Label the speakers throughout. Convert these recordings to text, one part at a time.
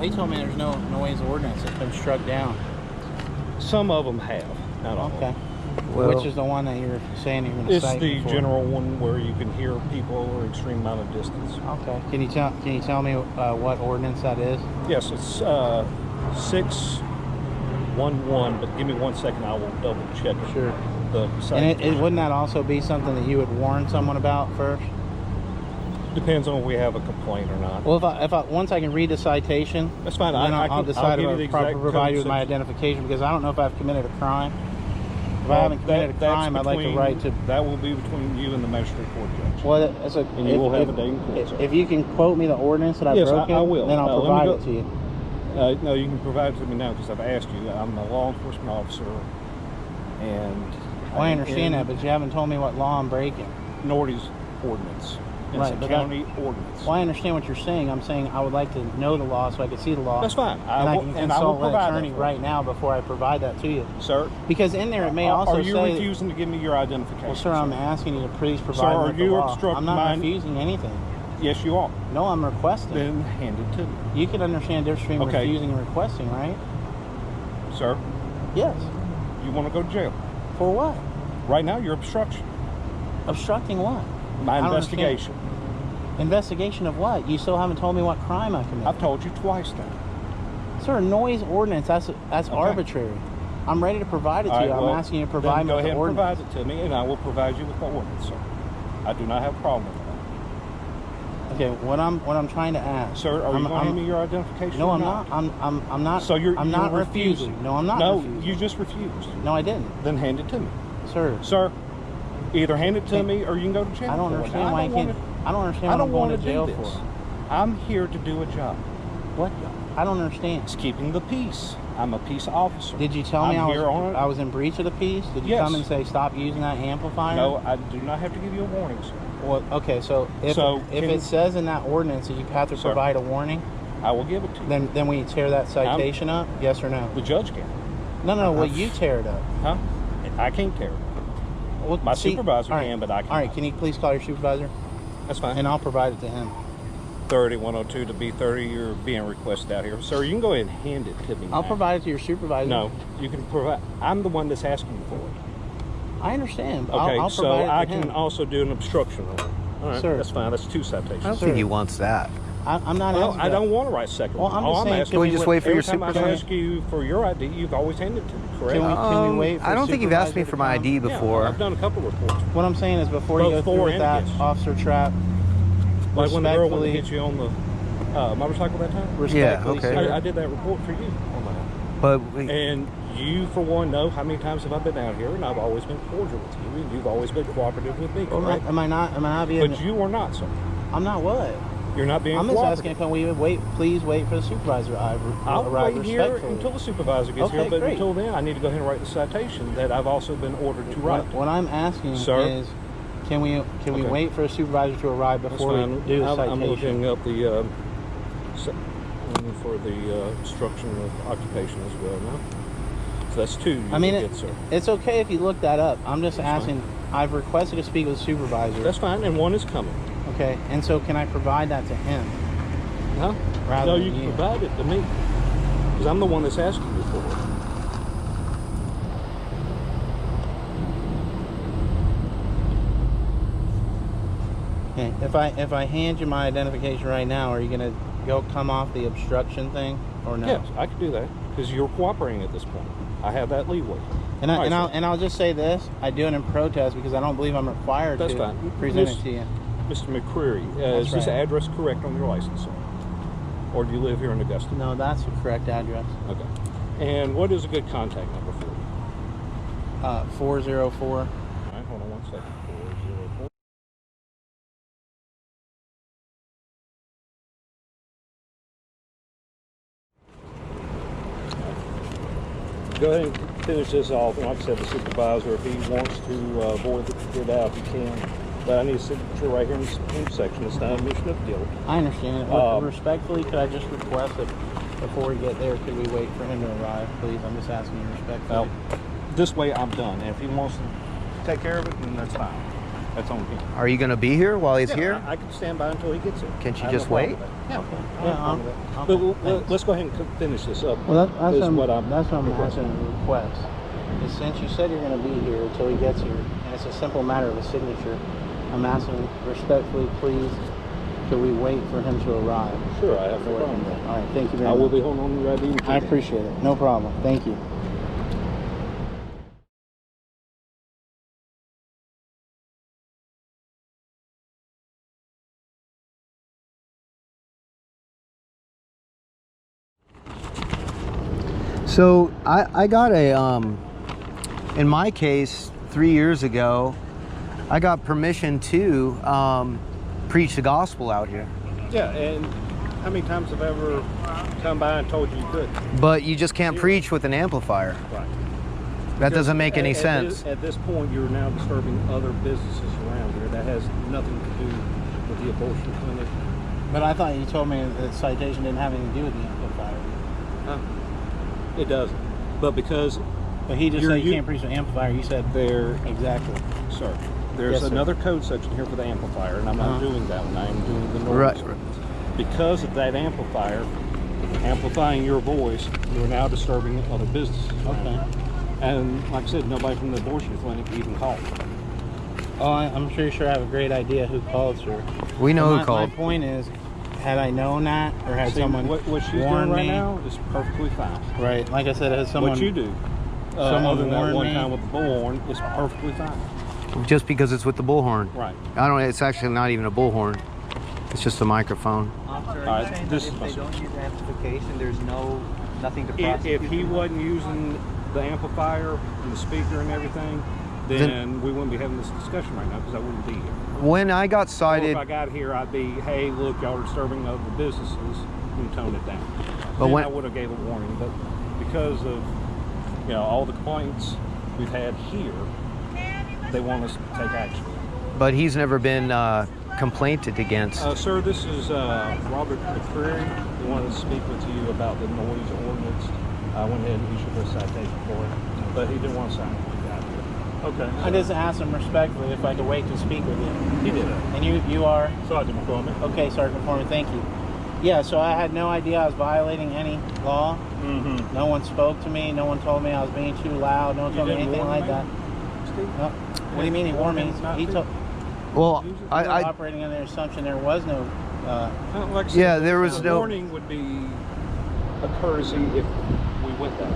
Speaker 1: He told me there's no noise ordinance. It's been struck down.
Speaker 2: Some of them have, not all.
Speaker 1: Okay.
Speaker 3: Well,
Speaker 1: Which is the one that you're saying you're going to cite?
Speaker 2: It's the
Speaker 1: me for?
Speaker 2: general one where you can hear people or extreme amount of distance.
Speaker 1: Okay. Can you tell me what ordinance that is?
Speaker 2: Yes, it's 611. But give me 1 second. I will double check it.
Speaker 1: Sure.
Speaker 2: The
Speaker 1: And wouldn't that also be something that you would warn someone about first?
Speaker 2: depends on if we have a complaint or not.
Speaker 1: Well, if I once I can read the citation,
Speaker 2: That's fine.
Speaker 1: then I'll decide
Speaker 2: give
Speaker 1: if
Speaker 2: you
Speaker 1: I'll
Speaker 2: the exact
Speaker 1: provide you with
Speaker 2: code
Speaker 1: my
Speaker 2: section.
Speaker 1: identification, because I don't know if I've committed a crime. If I haven't committed a crime, I'd like the right to.
Speaker 2: That will be between you and the magistrate court judge.
Speaker 1: Well,
Speaker 2: And you will have a day in court, sir.
Speaker 1: If you can quote me the ordinance that I've
Speaker 2: Yes,
Speaker 1: broken,
Speaker 2: I will.
Speaker 1: then I'll provide it to you.
Speaker 2: No, you can provide it to me now because I've asked you. I'm a law enforcement officer, and
Speaker 1: Well, I understand that, but you haven't told me what law I'm breaking.
Speaker 2: Nordy's ordinance. It's
Speaker 1: Right,
Speaker 2: a
Speaker 1: but
Speaker 2: county ordinance.
Speaker 1: Well, I understand what you're saying. I'm saying I would like to know the law so I can see the law.
Speaker 2: That's fine.
Speaker 1: And I can
Speaker 2: will
Speaker 1: consult an
Speaker 2: provide
Speaker 1: attorney
Speaker 2: that for
Speaker 1: right
Speaker 2: you.
Speaker 1: now before I provide that to you.
Speaker 2: Sir,
Speaker 1: Because in there it may also
Speaker 2: are you
Speaker 1: say...
Speaker 2: refusing to give me your identification?
Speaker 1: Well, sir, I'm asking you to please provide
Speaker 2: Sir,
Speaker 1: me
Speaker 2: are
Speaker 1: with the
Speaker 2: you
Speaker 1: law.
Speaker 2: obstructing
Speaker 1: I'm not
Speaker 2: mine?
Speaker 1: refusing anything.
Speaker 2: Yes, you are.
Speaker 1: No, I'm requesting.
Speaker 2: Then hand it to me.
Speaker 1: You can understand the difference between
Speaker 2: Okay.
Speaker 1: refusing and requesting, right?
Speaker 2: Sir,
Speaker 1: Yes.
Speaker 2: you want to go to jail.
Speaker 1: For what?
Speaker 2: Right now, you're obstruction.
Speaker 1: Obstructing what?
Speaker 2: My
Speaker 1: I don't
Speaker 2: investigation.
Speaker 1: Investigation of what? You still haven't told me what crime I committed.
Speaker 2: I've told you twice now.
Speaker 1: Sir, noise ordinance, that's arbitrary. I'm ready to provide it to
Speaker 2: All
Speaker 1: you.
Speaker 2: right,
Speaker 1: I'm
Speaker 2: well,
Speaker 1: asking you to provide
Speaker 2: then
Speaker 1: me
Speaker 2: go
Speaker 1: with
Speaker 2: ahead
Speaker 1: the
Speaker 2: and
Speaker 1: ordinance.
Speaker 2: provide it to me, and I will provide you with the ordinance, sir. I do not have a problem with that.
Speaker 1: Okay, what I'm trying to ask.
Speaker 2: Sir, are you going to hand me your identification?
Speaker 1: No,
Speaker 2: or
Speaker 1: I'm not. I'm not.
Speaker 2: So you're
Speaker 1: not
Speaker 2: refusing.
Speaker 1: refusing. No, I'm not.
Speaker 2: No,
Speaker 1: refusing.
Speaker 2: you just refused.
Speaker 1: No, I didn't,
Speaker 2: Then hand it to me,
Speaker 1: sir.
Speaker 2: sir. Either hand it to me or you can go to jail.
Speaker 1: I don't
Speaker 2: for it.
Speaker 1: understand why you can't. I don't understand
Speaker 2: I
Speaker 1: what
Speaker 2: don't
Speaker 1: I'm going
Speaker 2: want
Speaker 1: to
Speaker 2: to
Speaker 1: jail
Speaker 2: do this.
Speaker 1: for.
Speaker 2: I'm here to do a job.
Speaker 1: What? I don't understand.
Speaker 2: It's keeping the peace. I'm a peace officer.
Speaker 1: Did you tell me
Speaker 2: I'm here on it.
Speaker 1: I was in breach of the peace? Did you
Speaker 2: Yes.
Speaker 1: come and say stop using that amplifier?
Speaker 2: No, I do not have to give you a warning, sir.
Speaker 1: Well, okay, so if it says in that ordinance that you have to provide a warning,
Speaker 2: I will give it to you.
Speaker 1: then will you tear that citation up? Yes or no?
Speaker 2: The judge can.
Speaker 1: No. Will you tear it up?
Speaker 2: Huh? I can't tear it.
Speaker 1: Well,
Speaker 2: My supervisor can, but I can't.
Speaker 1: All right, can you please call your supervisor?
Speaker 2: That's fine.
Speaker 1: And I'll provide it to him.
Speaker 2: 30102 to B30, you're being requested out here. Sir, you can go ahead and hand it to me.
Speaker 1: I'll
Speaker 2: now.
Speaker 1: provide it to your supervisor.
Speaker 2: No, you can provide. I'm the one that's asking you for it.
Speaker 1: I understand. But
Speaker 2: Okay,
Speaker 1: I'll
Speaker 2: so
Speaker 1: provide it to
Speaker 2: I
Speaker 1: him.
Speaker 2: can also do an obstruction on it. All right,
Speaker 1: Sir.
Speaker 2: that's fine. That's 2 citations.
Speaker 3: I don't think he wants that.
Speaker 1: I'm not
Speaker 2: Well,
Speaker 1: asking
Speaker 2: I
Speaker 1: that.
Speaker 2: don't want to write second.
Speaker 1: Well, I'm
Speaker 2: All
Speaker 1: just saying,
Speaker 2: asking
Speaker 3: Can we just wait for your
Speaker 2: every time
Speaker 3: supervisor?
Speaker 2: I ask you for your ID, you've always handed it to me, correct?
Speaker 1: Can we wait for
Speaker 3: I don't think you've asked me
Speaker 1: supervisor
Speaker 3: for
Speaker 1: to
Speaker 3: my
Speaker 1: come?
Speaker 3: ID
Speaker 2: Yeah,
Speaker 3: before.
Speaker 2: I've done a couple reports.
Speaker 1: What I'm saying is before you go
Speaker 2: Both
Speaker 1: through
Speaker 2: for
Speaker 1: with
Speaker 2: and
Speaker 1: that,
Speaker 2: against.
Speaker 1: Officer Trapp,
Speaker 2: Like when the girl went to
Speaker 1: respectfully-
Speaker 2: hit you on the motorcycle that time?
Speaker 1: respectfully,
Speaker 3: okay.
Speaker 1: sir,
Speaker 2: I did that report for you on that.
Speaker 3: But
Speaker 2: And you, for one, know how many times have I been out here, and I've always been cordial with you, and you've always been cooperative with me, correct?
Speaker 1: am I not being...
Speaker 2: But you are not, sir.
Speaker 1: I'm not what?
Speaker 2: You're not being
Speaker 1: I'm just
Speaker 2: cooperative.
Speaker 1: asking, can we please wait for the supervisor?
Speaker 2: I'll
Speaker 1: arrive
Speaker 2: wait here
Speaker 1: respectfully.
Speaker 2: until the supervisor gets
Speaker 1: Okay,
Speaker 2: here, but
Speaker 1: great.
Speaker 2: until then, I need to go ahead and write the citation that I've also been ordered to write.
Speaker 1: What I'm asking
Speaker 2: Sir?
Speaker 1: is, can we
Speaker 2: Okay.
Speaker 1: wait for a supervisor to arrive
Speaker 2: That's
Speaker 1: before we
Speaker 2: fine.
Speaker 1: do the
Speaker 2: I'm
Speaker 1: citation?
Speaker 2: looking up the for the obstruction of occupation as well now. So that's 2.
Speaker 1: I mean,
Speaker 2: get, sir.
Speaker 1: it's okay if you look that up. I'm just asking. I've requested to speak with the supervisor.
Speaker 2: That's fine, and one is coming.
Speaker 1: Okay, and so can I provide that to him?
Speaker 2: Huh?
Speaker 1: Rather
Speaker 2: No,
Speaker 1: than
Speaker 2: you can
Speaker 1: you.
Speaker 2: provide it to me because I'm the one that's asking you for it.
Speaker 1: Okay. If I hand you my identification right now, are you gonna come off the obstruction thing or no?
Speaker 2: Yes, I can do that because you're cooperating at this point. I have that leeway.
Speaker 1: And
Speaker 2: All right, sir.
Speaker 1: I'll just say this: I do it in protest because I don't believe I'm required
Speaker 2: That's
Speaker 1: to
Speaker 2: fine.
Speaker 1: present it to you.
Speaker 2: Mr. McCreery,
Speaker 1: That's
Speaker 2: is this
Speaker 1: right.
Speaker 2: address correct on your license, sir? Or do you live here in Augusta?
Speaker 1: No, that's the correct address.
Speaker 2: Okay. And what is a good contact number for you?
Speaker 1: 404.
Speaker 2: All right, hold on 1 second. 404. Go ahead and finish this off. And like I said, the supervisor, if he wants to void it out, he can. But I need a signature right here in the section. It's not admission of guilt.
Speaker 1: I understand it. Respectfully, could I just request that before we get there, could we wait for him to arrive, please? I'm just asking you respectfully.
Speaker 2: Well, this way I'm done. And if he wants to take care of it, then that's fine. That's on him.
Speaker 3: Are you going to be here while he's
Speaker 2: Yeah,
Speaker 3: here?
Speaker 2: I can stand by until he gets here.
Speaker 3: Can't you
Speaker 2: I have
Speaker 3: just
Speaker 2: no problem
Speaker 3: wait?
Speaker 2: with that. Yeah,
Speaker 1: Okay.
Speaker 2: I have no
Speaker 1: Yeah,
Speaker 2: problem with that.
Speaker 1: okay,
Speaker 2: But
Speaker 1: thanks.
Speaker 2: let's go ahead and finish this up.
Speaker 1: Well,
Speaker 2: Is
Speaker 1: that's
Speaker 2: what
Speaker 1: what I'm
Speaker 2: requesting.
Speaker 1: asking a request. Is since you said you're going to be here until he gets here, and it's a simple matter of a signature, I'm asking respectfully, please, could we wait for him to arrive?
Speaker 2: Sure, I have no problem with that.
Speaker 1: All right, thank you very
Speaker 2: I
Speaker 1: much.
Speaker 2: will be holding on to your ID.
Speaker 1: I appreciate it. No problem. Thank you.
Speaker 3: So I got a in my case 3 years ago, I got permission to preach the gospel out here.
Speaker 2: Yeah, and how many times have I ever come by and told you you could?
Speaker 3: But you just can't preach with an amplifier.
Speaker 2: Right.
Speaker 3: That doesn't make any
Speaker 2: At
Speaker 3: sense.
Speaker 2: At this point, you're now disturbing other businesses around here. That has nothing to do with the abortion clinic.
Speaker 1: But I thought you told me that citation didn't have anything to do with the amplifier.
Speaker 2: It doesn't. But because
Speaker 1: But he just said you can't preach with amplifier. You said
Speaker 2: there,
Speaker 1: exactly.
Speaker 2: sir, there's
Speaker 1: Yes, sir.
Speaker 2: another code section here for the amplifier, and I'm not doing that one. I am doing the noise.
Speaker 3: Right.
Speaker 2: Because of that amplifier amplifying your voice, you're now disturbing other businesses.
Speaker 1: Okay.
Speaker 2: And like I said, nobody from the abortion clinic even called.
Speaker 1: Oh, I'm sure you have a great idea who called, sir.
Speaker 3: We know
Speaker 1: But
Speaker 3: who called.
Speaker 1: My point is, had I known that, or had
Speaker 2: See,
Speaker 1: someone
Speaker 2: what she's
Speaker 1: warned
Speaker 2: doing right
Speaker 1: me,
Speaker 2: now is perfectly fine.
Speaker 1: right? Like I said, has someone
Speaker 2: What you do,
Speaker 1: someone
Speaker 2: other than that
Speaker 1: warned
Speaker 2: one
Speaker 1: me?
Speaker 2: time with the bullhorn, is perfectly fine.
Speaker 3: Just because it's with the bullhorn.
Speaker 2: Right.
Speaker 3: I don't. It's actually not even a bullhorn. It's just a microphone.
Speaker 4: Officer, are
Speaker 2: All
Speaker 4: you
Speaker 2: right,
Speaker 4: saying
Speaker 2: this
Speaker 4: that
Speaker 2: is
Speaker 4: if they
Speaker 2: my-
Speaker 4: don't use amplification, there's nothing to prosecute?
Speaker 2: If he
Speaker 4: them on?
Speaker 2: wasn't using the amplifier and the speaker and everything, then we wouldn't be having this discussion right now because I wouldn't be here.
Speaker 3: When I got
Speaker 2: Or
Speaker 3: cited,
Speaker 2: if I got here, I'd be, hey, look, y'all are disturbing other businesses, and tone it down.
Speaker 3: But
Speaker 2: Then
Speaker 3: when-
Speaker 2: I would have gave a warning, but because of all the complaints we've had here, they want us to take action.
Speaker 3: but he's never been complained against.
Speaker 2: Sir, this is Robert McCreery. He wanted to speak with you about the noise ordinance. I went ahead and issued a citation for it, but he didn't want to sign it when he got here. Okay.
Speaker 1: I just asked him respectfully if I could wait to speak with you.
Speaker 2: He did.
Speaker 1: And you are?
Speaker 2: Sergeant McCormick.
Speaker 1: Okay, Sergeant Foreman, thank you. Yeah, so I had no idea I was violating any law.
Speaker 2: Mm-hmm.
Speaker 1: No one spoke to me. No one told me I was being too loud. No one
Speaker 2: You
Speaker 1: told me
Speaker 2: didn't
Speaker 1: anything
Speaker 2: warn
Speaker 1: like
Speaker 2: me?
Speaker 1: that. No. What do you mean he warned me?
Speaker 2: Not
Speaker 1: He
Speaker 2: to.
Speaker 1: told.
Speaker 3: Well,
Speaker 1: We were
Speaker 3: I
Speaker 1: operating under the assumption there was no.
Speaker 2: Like I said,
Speaker 3: Yeah, there was
Speaker 2: the
Speaker 3: no-
Speaker 2: warning would be a courtesy if we went that way.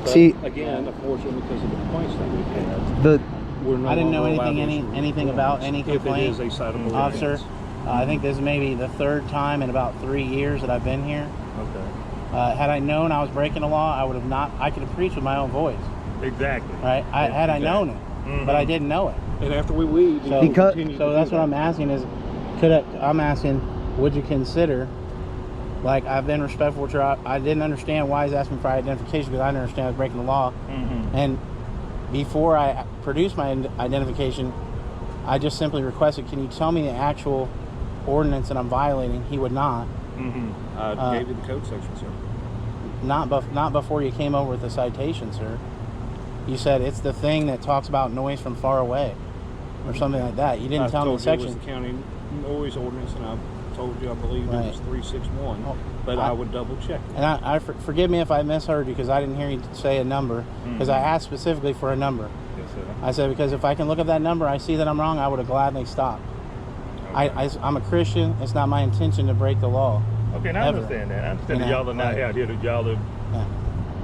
Speaker 2: But
Speaker 3: See-
Speaker 2: again, unfortunately, because of the complaints that we've had,
Speaker 3: the
Speaker 2: we're no
Speaker 1: I didn't know
Speaker 2: longer allowed
Speaker 1: anything,
Speaker 2: to issue
Speaker 1: anything about any
Speaker 2: warnings
Speaker 1: complaint.
Speaker 2: If it is a citable
Speaker 1: Officer,
Speaker 2: offense.
Speaker 1: I think this is maybe the third time in about 3 years that I've been here.
Speaker 2: Okay.
Speaker 1: Had I known I was breaking the law, I would have not. I could have preached with my own voice,
Speaker 2: Exactly.
Speaker 1: right? Had I known it, but I didn't know it.
Speaker 2: And after we leave,
Speaker 1: So,
Speaker 2: we
Speaker 3: Because-
Speaker 2: continue
Speaker 1: so
Speaker 2: to
Speaker 1: that's
Speaker 2: do
Speaker 1: what
Speaker 2: that.
Speaker 1: I'm asking is, I'm asking, would you consider, like I've been respectful to your, I didn't understand why he's asking for identification because I didn't understand I was breaking the law.
Speaker 2: Mm-hmm.
Speaker 1: And before I produced my identification, I just simply requested, can you tell me the actual ordinance that I'm violating? He would not.
Speaker 2: Mm-hmm. I gave you the code section, sir.
Speaker 1: Not before you came over with the citation, sir. You said it's the thing that talks about noise from far away, or something like that. You didn't
Speaker 2: I
Speaker 1: tell me
Speaker 2: told
Speaker 1: the
Speaker 2: you it
Speaker 1: section.
Speaker 2: was the county noise ordinance, and I told you I believe
Speaker 1: Right.
Speaker 2: it was 361,
Speaker 1: Oh,
Speaker 2: but I would double check it.
Speaker 1: And forgive me if I misheard you because I didn't hear you say a number. Because I asked specifically for a number.
Speaker 2: Yes, sir.
Speaker 1: I said because if I can look at that number, I see that I'm wrong, I would have gladly stopped. I'm a Christian. It's not my intention to break the law.
Speaker 5: Okay, and I
Speaker 1: Ever.
Speaker 5: understand that. I understand
Speaker 1: You
Speaker 5: that
Speaker 1: know,
Speaker 5: y'all are not
Speaker 1: right.
Speaker 5: out here, that y'all are
Speaker 1: Yeah.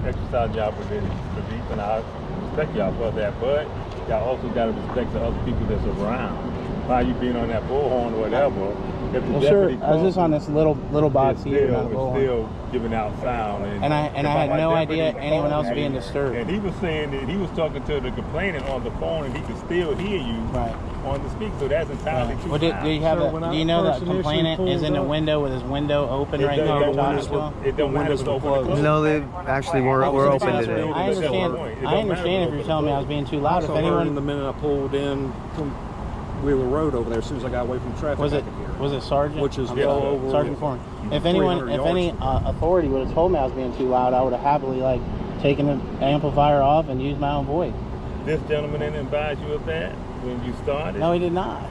Speaker 5: exercising y'all within the deep, and I respect y'all for that. But y'all also got to respect the other people that's around. By you being on that bullhorn or whatever, if the
Speaker 1: Well, sir,
Speaker 5: deputy
Speaker 1: I was just on
Speaker 5: comes,
Speaker 1: this little box
Speaker 5: it's
Speaker 1: here, not a
Speaker 5: it's
Speaker 1: bullhorn.
Speaker 5: still giving out sound.
Speaker 1: And I
Speaker 5: if
Speaker 1: had
Speaker 5: my
Speaker 1: no
Speaker 5: deputy
Speaker 1: idea anyone else
Speaker 5: called
Speaker 1: being
Speaker 5: me,
Speaker 1: disturbed.
Speaker 5: And he was saying that he was talking to the complainant on the phone, and he could still hear you
Speaker 1: Right.
Speaker 5: on the speak. So that's entirely true.
Speaker 1: Well, do you have
Speaker 2: Sir,
Speaker 1: that?
Speaker 2: when
Speaker 1: Do
Speaker 2: I
Speaker 1: you know that
Speaker 2: first initially
Speaker 1: complainant is
Speaker 2: pulled
Speaker 1: in the
Speaker 2: up-
Speaker 1: window with his window open
Speaker 5: It
Speaker 1: right
Speaker 5: don't-
Speaker 1: now?
Speaker 5: it
Speaker 1: talking
Speaker 5: don't
Speaker 2: windows
Speaker 1: to
Speaker 2: were-
Speaker 1: him?
Speaker 5: It don't matter if it's open or closed.
Speaker 3: no, they actually were open
Speaker 2: That's
Speaker 3: today.
Speaker 2: what
Speaker 1: I
Speaker 5: That's the
Speaker 1: understand.
Speaker 5: point. It
Speaker 1: I
Speaker 5: don't
Speaker 1: understand
Speaker 5: matter
Speaker 1: if you're telling me I was being too loud. If
Speaker 2: Also heard
Speaker 1: anyone
Speaker 2: the minute I pulled in from Wheeler Road over there, as soon as I got away from traffic,
Speaker 1: was
Speaker 2: I
Speaker 1: it
Speaker 2: could hear.
Speaker 1: was it Sergeant?
Speaker 2: Which is
Speaker 1: I'm
Speaker 2: well
Speaker 1: sorry,
Speaker 2: over
Speaker 1: Sergeant Foreman. If
Speaker 2: 300
Speaker 1: anyone, if any
Speaker 2: yards.
Speaker 1: authority would have told me I was being too loud, I would have happily taken the amplifier off and used my own voice.
Speaker 5: This gentleman didn't advise you of that? when you started?
Speaker 1: No, he did not.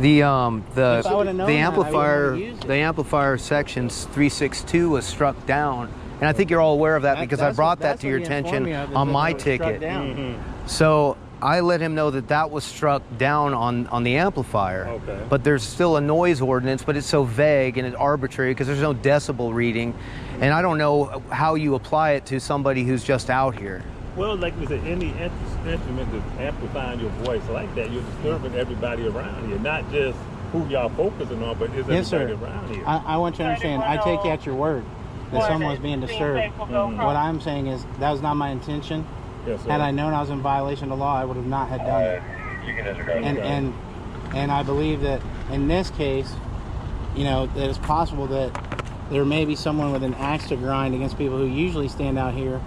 Speaker 3: The
Speaker 1: If I would've known that, I wouldn't
Speaker 3: amplifier
Speaker 1: have used it.
Speaker 3: the amplifier sections 362 was struck down, and I think you're all aware of that because I
Speaker 1: That's
Speaker 3: brought
Speaker 1: what-
Speaker 3: that
Speaker 1: that's
Speaker 3: to
Speaker 1: what
Speaker 3: your
Speaker 1: he informed me
Speaker 3: attention
Speaker 1: of, is
Speaker 3: on
Speaker 1: that
Speaker 3: my
Speaker 1: it was struck
Speaker 3: ticket.
Speaker 1: down.
Speaker 3: So I let him know that that was struck down on the amplifier.
Speaker 5: Okay.
Speaker 3: But there's still a noise ordinance, but it's so vague and it's arbitrary because there's no decibel reading, and I don't know how you apply it to somebody who's just out here.
Speaker 5: Well, like we said, any instrument that's amplifying your voice like that, you're disturbing everybody around here, not just who y'all focusing on, but is
Speaker 1: Yes,
Speaker 5: everybody
Speaker 1: sir.
Speaker 5: around here.
Speaker 1: I want you to understand. I take you at your word that someone was being disturbed. What I'm saying is that was not my intention.
Speaker 5: Yes, sir.
Speaker 1: Had I known I was in violation of the law, I would have not had done it. And I believe that in this case, you know, that it's possible that there may be someone with an axe to grind against people who usually stand out here,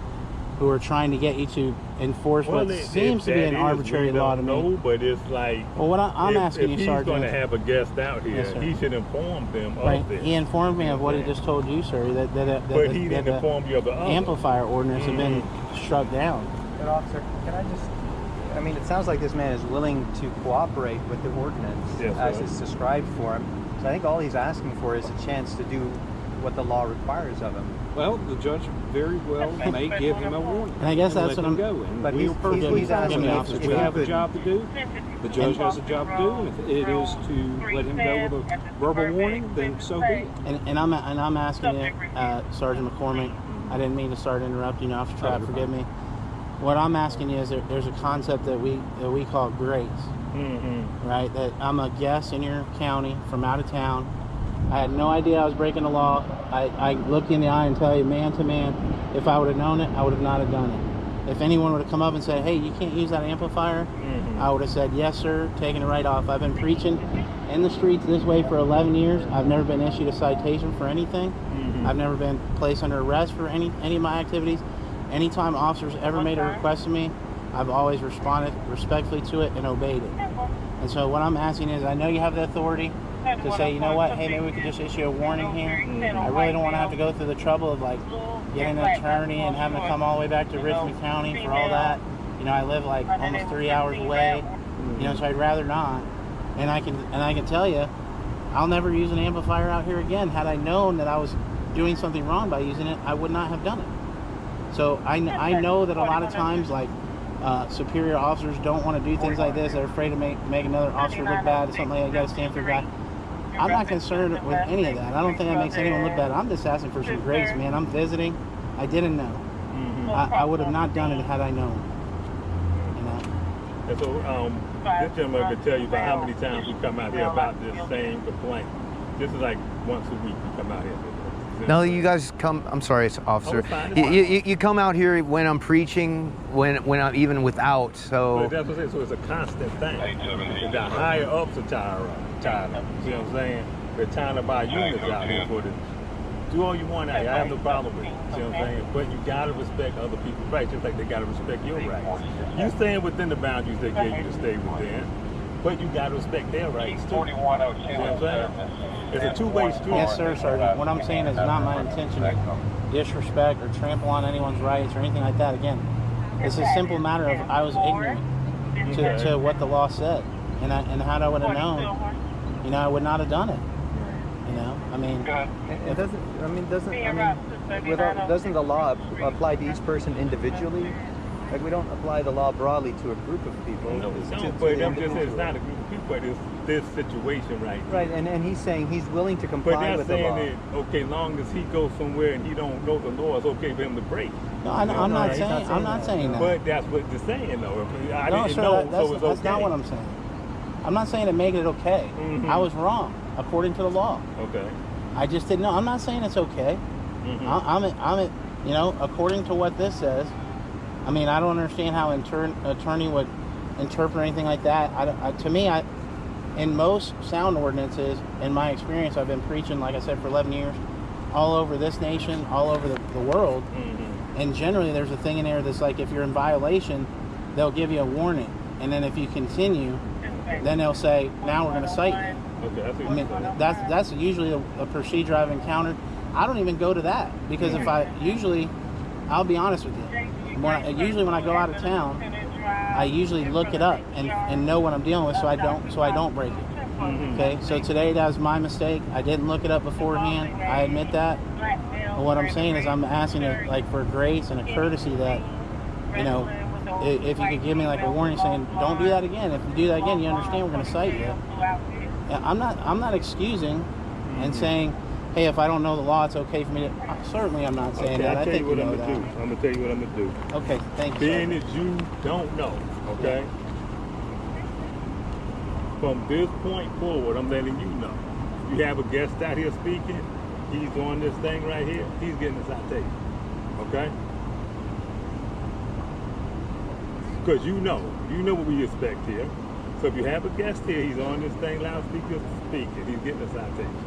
Speaker 1: who are trying to get you to enforce what seems to be an arbitrary law to me.
Speaker 5: No, but it's like.
Speaker 1: Well, what I'm asking you,
Speaker 5: if
Speaker 1: Sergeant.
Speaker 5: he's going to have a guest out here,
Speaker 1: Yes, sir.
Speaker 5: he should inform them
Speaker 1: Right.
Speaker 5: of this.
Speaker 1: He informed me of what he just told you, sir.
Speaker 5: But he didn't inform you of the other.
Speaker 1: amplifier ordinance had been struck down.
Speaker 4: But officer, can I just, I mean, it sounds like this man is willing to cooperate with the ordinance
Speaker 5: Yes,
Speaker 4: as
Speaker 5: sir.
Speaker 4: it's described for him. So I think all he's asking for is a chance to do what the law requires of him.
Speaker 2: Well, the judge very well may give him a warning.
Speaker 1: And I guess
Speaker 2: and
Speaker 1: that's
Speaker 2: let
Speaker 1: what
Speaker 2: him
Speaker 1: I'm-
Speaker 2: go. And
Speaker 4: But
Speaker 2: we're
Speaker 4: he's
Speaker 2: perfectly
Speaker 4: asking
Speaker 2: fine.
Speaker 1: if
Speaker 2: If we have a job to do, the judge has a job to do, and if it is to let him go with a verbal warning, then so be it.
Speaker 1: And I'm asking you, Sergeant McCormick. I didn't mean to start interrupting you off the trap. Forgive me. What I'm asking you is there's a concept that we call grace, right? That I'm a guest in your county from out of town. I had no idea I was breaking the law. I look you in the eye and tell you, man to man, if I would have known it, I would have not have done it. If anyone would have come up and said, hey, you can't use that amplifier, I would have said, yes, sir, taking it right off. I've been preaching in the streets this way for 11 years. I've never been issued a citation for anything. I've never been placed under arrest for any of my activities. Anytime officers ever made a request to me, I've always responded respectfully to it and obeyed it. And so what I'm asking is, I know you have the authority to say, you know what, hey, maybe we could just issue a warning here. I really don't want to have to go through the trouble of like getting an attorney and having to come all the way back to Richmond County for all that. You know, I live like almost 3 hours away. You know, so I'd rather not. And I can tell you, I'll never use an amplifier out here again. Had I known that I was doing something wrong by using it, I would not have done it. So I know that a lot of times, like, superior officers don't want to do things like this. They're afraid to make another officer look bad or something like that. You got to stand for your guy. I'm not concerned with any of that. I don't think that makes anyone look bad. I'm just asking for some grace, man. I'm visiting. I didn't know. I would have not done it had I known. You know?
Speaker 5: And so this gentleman could tell you about how many times we come out here about this same complaint. This is like once a week we come out here.
Speaker 3: No, you guys come. I'm sorry, officer.
Speaker 5: Oh, it's fine.
Speaker 3: You come out here when I'm preaching, when I'm even without. So
Speaker 5: But that's what I'm saying. So it's a constant thing. The higher ups are tired of it. You know what I'm saying? They're tired of our units out here for this. Do all you want out here. I have no problem with it. You know what I'm saying? But you gotta respect other people's rights, just like they gotta respect your rights. You staying within the boundaries they gave you to stay within, but you gotta respect their rights too. You know what I'm saying? It's a two-way street.
Speaker 1: Yes, sir, Sergeant. What I'm saying is not my intention to disrespect or trample on anyone's rights or anything like that. Again, it's a simple matter of I was ignorant to what the law said, and had I would have known, you know, I would not have done it. You know, I mean,
Speaker 4: Doesn't the law apply to each person individually? Like, we don't apply the law broadly to a group of people.
Speaker 5: No,
Speaker 4: It's
Speaker 5: no,
Speaker 4: to
Speaker 5: but
Speaker 4: the
Speaker 5: I'm just saying it's
Speaker 4: individual.
Speaker 5: not a group of people, but it's this situation right here.
Speaker 4: Right, and he's saying he's willing to
Speaker 5: But
Speaker 4: comply
Speaker 5: they're
Speaker 4: with the law.
Speaker 5: saying that, okay, long as he goes somewhere and he don't know the law, it's okay for him to break.
Speaker 1: no, I'm not
Speaker 4: he's not
Speaker 1: saying. I'm not saying that.
Speaker 5: But that's what they're saying, though. I
Speaker 1: No,
Speaker 5: didn't
Speaker 1: sir,
Speaker 5: know,
Speaker 1: that's
Speaker 5: so it's okay.
Speaker 1: that's not what I'm saying. I'm not saying to make it okay. I was wrong according to the law.
Speaker 5: Okay.
Speaker 1: I just didn't know. I'm not saying it's okay. I'm you know, according to what this says. I mean, I don't understand how attorney would interpret anything like that. To me, in most sound ordinances, in my experience, I've been preaching, like I said, for 11 years, all over this nation, all over the world. And generally, there's a thing in there that's like, if you're in violation, they'll give you a warning. And then if you continue, then they'll say, now we're going to cite you.
Speaker 5: Okay,
Speaker 1: I mean, that's usually a procedure I've encountered. I don't even go to that because I'll be honest with you. Usually when I go out of town, I usually look it up and know what I'm dealing with, so I don't break it. Okay, so today that was my mistake. I didn't look it up beforehand. I admit that. But what I'm saying is I'm asking for grace and a courtesy that, if you could give me like a warning saying, don't do that again. If you do that again, you understand we're going to cite you. I'm not excusing and saying, hey, if I don't know the law, it's okay for me to. Certainly, I'm not saying that.
Speaker 5: I'll tell you what I'm
Speaker 1: know
Speaker 5: gonna do. I'm gonna tell you what I'm gonna do.
Speaker 1: Okay, thank you.
Speaker 5: Being that you don't know, okay? From this point forward, I'm letting you know. You have a guest out here speaking. He's doing this thing right here. He's getting a citation, okay? Because you know what we expect here. So if you have a guest here, he's on this thing, loudspeaker speaking. He's getting a citation.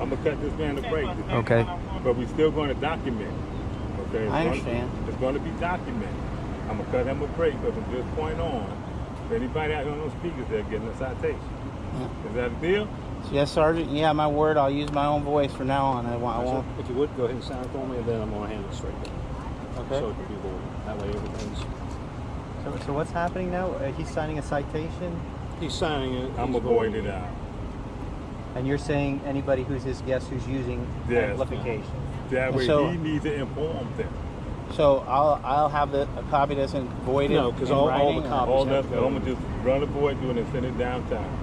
Speaker 5: I'm gonna cut this man a break.
Speaker 3: Okay.
Speaker 5: But we're still going to document it. Okay.
Speaker 1: I understand.
Speaker 5: It's going to be documented. I'm gonna cut him a break, but from this point on, if anybody out here on those speakers, they're getting a citation. Yeah. Is that a deal?
Speaker 1: Yes, Sergeant. Yeah, my word. I'll use my own voice from now on. I won't.
Speaker 2: If you would, go ahead and sign for me, and then I'm going to hand it straight down.
Speaker 1: Okay.
Speaker 2: So it can be voided. That way everything's...
Speaker 4: So what's happening now? He's signing a citation,
Speaker 2: He's signing it.
Speaker 5: I'm going to void it out.
Speaker 4: and you're saying anybody who's his guest who's using
Speaker 5: Yes.
Speaker 4: amplification.
Speaker 5: That way
Speaker 1: So-
Speaker 5: he needs to inform them.
Speaker 1: So I'll have a copy that's voided.
Speaker 2: No, 'cause
Speaker 1: in
Speaker 2: all
Speaker 1: writing,
Speaker 2: the
Speaker 1: or-
Speaker 2: copies-
Speaker 5: All that, I'm going to just run a void through it and send it downtown.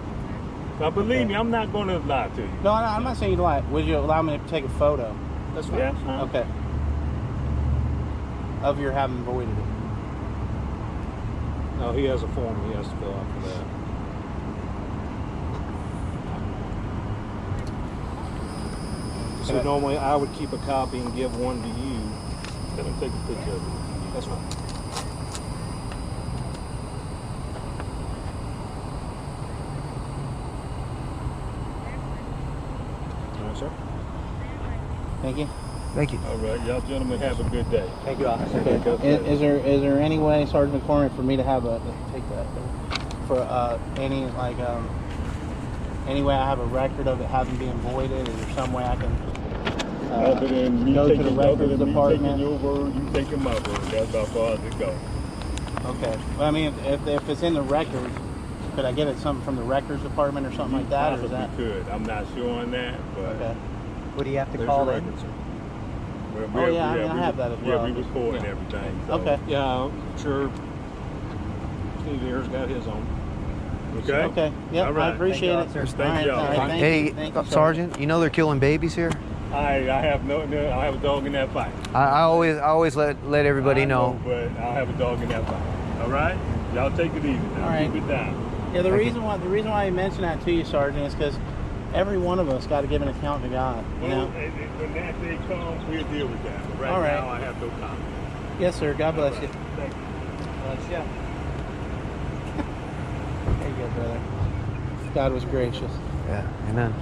Speaker 5: Now believe me, I'm not going to lie to you.
Speaker 1: No, I'm not saying you lie. Would you allow me to take a photo?
Speaker 2: That's fine.
Speaker 5: Yeah.
Speaker 1: Okay. Of your having voided it.
Speaker 2: No, he has a form he has to fill out for that. So normally I would keep a copy and give one to you.
Speaker 5: Let him take a picture of it.
Speaker 2: That's fine. All right, sir.
Speaker 1: Thank you.
Speaker 3: Thank you.
Speaker 5: All right, y'all gentlemen have a good day.
Speaker 4: Thank you, officer.
Speaker 1: Is there any way, Sergeant McCormick, for me to have take that for any any way I have a record of it having been voided? Is there some way I can
Speaker 5: Other than me
Speaker 1: go to
Speaker 5: taking,
Speaker 1: the
Speaker 5: other
Speaker 1: records
Speaker 5: than me
Speaker 1: department?
Speaker 5: taking your word, you taking my word. That's about far as it goes.
Speaker 1: Okay. Well, I mean, if it's in the records, could I get it something from the records department or something like that, or is that?
Speaker 5: Could. I'm not sure on that, but
Speaker 1: Okay.
Speaker 4: Would he have to
Speaker 2: There's
Speaker 4: call
Speaker 2: your
Speaker 4: in?
Speaker 2: record, sir.
Speaker 1: Oh, yeah, I mean, I have that as well.
Speaker 5: Yeah, we record and everything. So.
Speaker 1: Okay.
Speaker 2: Yeah, I'm sure Steve here's got his on.
Speaker 5: Okay.
Speaker 1: Okay. Yep.
Speaker 5: All right.
Speaker 1: I appreciate
Speaker 4: Thank you,
Speaker 1: it.
Speaker 4: officer.
Speaker 5: Thank y'all.
Speaker 1: All right, thank
Speaker 3: Hey,
Speaker 1: you. Thank you,
Speaker 3: Sergeant, you know they're killing babies here?
Speaker 5: I have no, I have a dog in that fight.
Speaker 3: I always let everybody
Speaker 5: I
Speaker 3: know.
Speaker 5: But I'll have a dog in that fight. All right. Y'all take it easy. Now.
Speaker 1: All right.
Speaker 5: Keep it down.
Speaker 1: Yeah, the reason why I mention that to you, Sergeant, is because every one of us got to give an account to God. You
Speaker 5: Well,
Speaker 1: know.
Speaker 5: when that day comes, we'll deal with that. But right
Speaker 1: All right.
Speaker 5: now, I have no comment.
Speaker 1: Yes, sir. God bless you.
Speaker 5: Thank you.
Speaker 1: Yeah. There you go, brother. God was gracious.
Speaker 3: Yeah, amen.